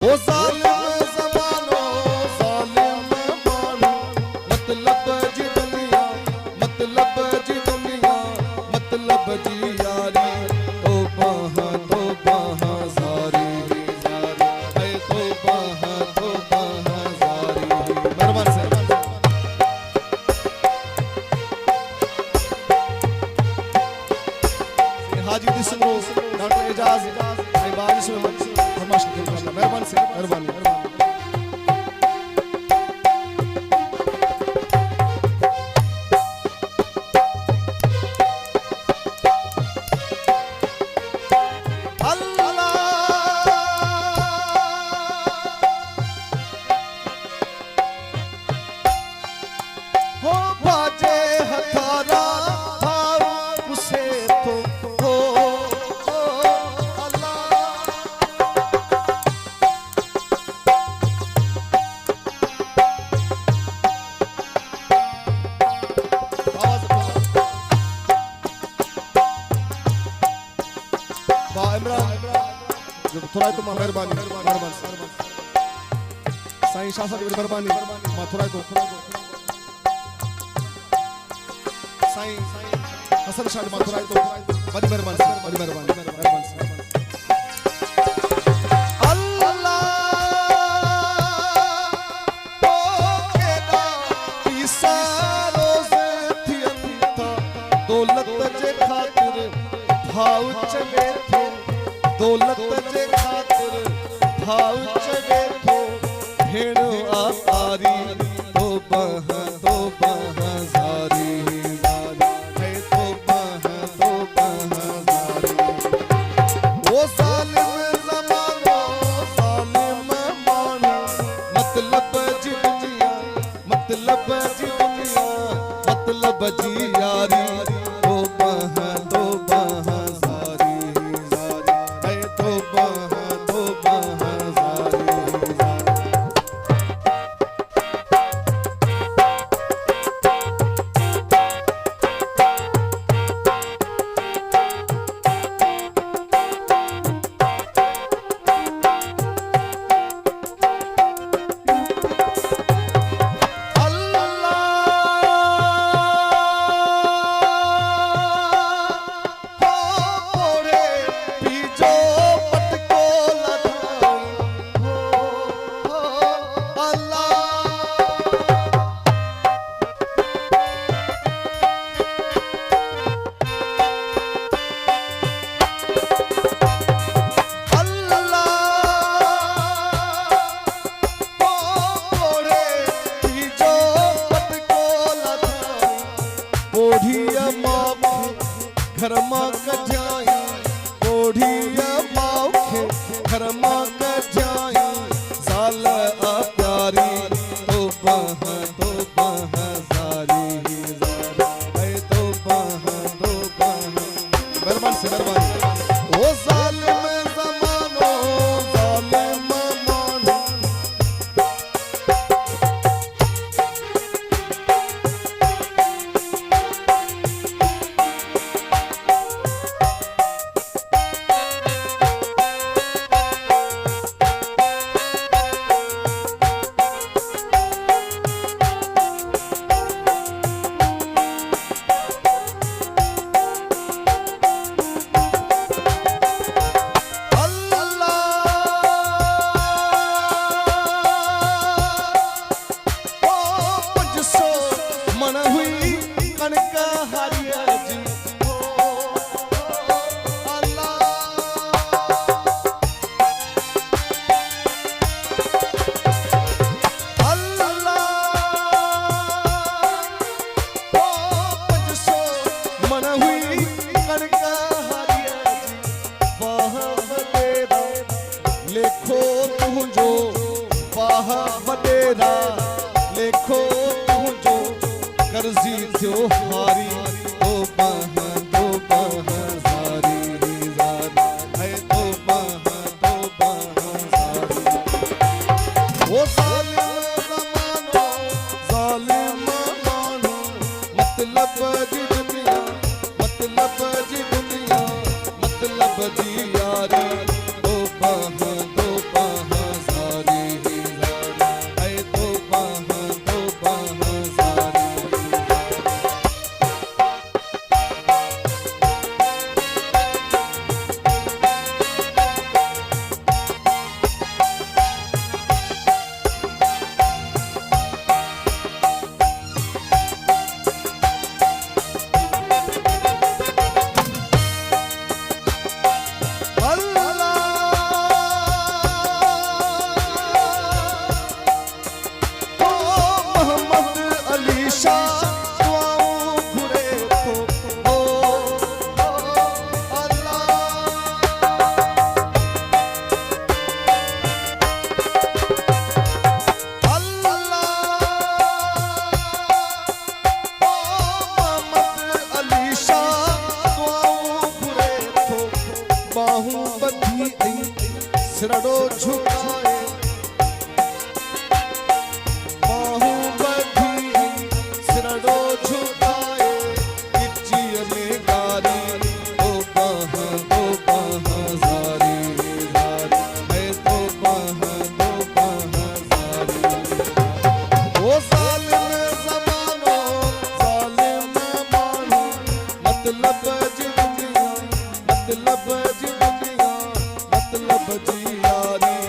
ओ ज़ालिम ज़मानो ज़ालिम मानो मतलब जी दुनिया मतलब जी दुनिया मतलब जी यारी तो बहा ज़ारी है तो बहा ज़ारी मेहरबान से हाजी दिसमो डॉक्टर एजाज आई बारिश में फरमाइश करना मेहरबान से मेहरबानी हो बाजे हथारा भाव उसे तो हो थोड़ा तो मेहरबानी साईं शाह साहब मेहरबानी थोड़ा तो साईं हसन शाह थोड़ा तो बड़ी मेहरबानी अल्लाह ओ केना पीसा रोज़ थियन था दौलत जे खातिर भाव चले थो दौलत जे खातिर भाव चले थो भेड़ आरी तो बहा ज़ारी है तो बहा ज़ारी ओ ज़ालिम ज़मानो ज़ालिम मानो मतलब जी दुनिया मतलब जी दुनिया मतलब जी यारी तो बहा ज़ारी है तो बहा ज़ारी घर मां कजाई ओढ़िया माखे घर मां कजाई साल आ प्यारी तो बहा ज़ारी है तो बहा मेहरबान से मेहरबानी ओ ज़ालिम ज़मानो ज़ालिम मानो मन हुई कनक हरिया जी मन हुई कनक हरिया जी बाह वडेरा लेखो तुझो बाह वडेरा लेखो तुझो कर्जी थियो हारी तो बहा ज़ारी है तो बहा ज़ारी ओ ज़ालिम ज़मानो ज़ालिम मानो मतलब जी दुनिया मतलब जी दुनिया मतलब जी यारी तो बहा ज़ारी मोहब्बत यारी